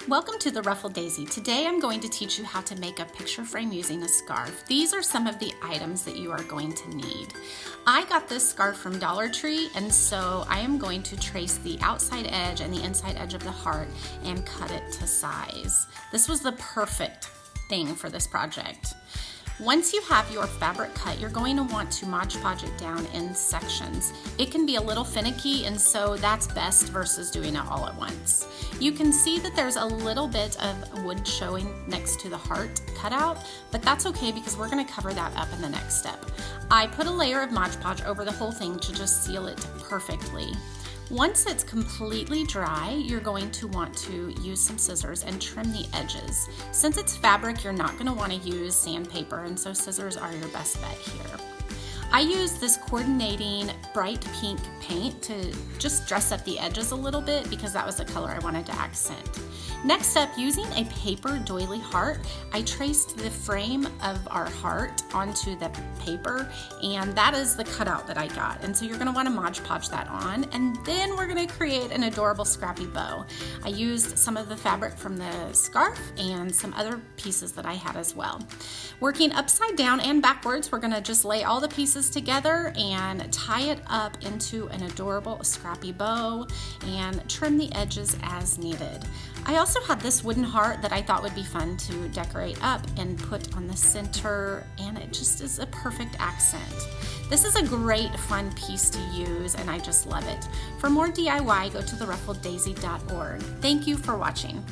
Welcome to the Ruffled Daisy. Today I'm going to teach you how to make a picture frame using a scarf. These are some of the items that you are going to need. I got this scarf from Dollar Tree, and so I am going to trace the outside edge and the inside edge of the heart and cut it to size. This was the perfect thing for this project. Once you have your fabric cut, you're going to want to Mod Podge it down in sections. It can be a little finicky, and so that's best versus doing it all at once. You can see that there's a little bit of wood showing next to the heart cutout, but that's okay because we're going to cover that up in the next step. I put a layer of Mod Podge over the whole thing to just seal it perfectly. Once it's completely dry, you're going to want to use some scissors and trim the edges. Since it's fabric, you're not going to want to use sandpaper, and so scissors are your best bet here. I used this coordinating bright pink paint to just dress up the edges a little bit because that was the color I wanted to accent. Next up, using a paper doily heart, I traced the frame of our heart onto the paper, and that is the cutout that I got. And so you're going to want to Mod Podge that on, and then we're going to create an adorable scrappy bow. I used some of the fabric from the scarf and some other pieces that I had as well. Working upside down and backwards, we're going to just lay all the pieces together and tie it up into an adorable scrappy bow and trim the edges as needed. I also had this wooden heart that I thought would be fun to decorate up and put on the center, and it just is a perfect accent. This is a great fun piece to use, and I just love it. For more DIY, go to theruffleddaisy.org. Thank you for watching.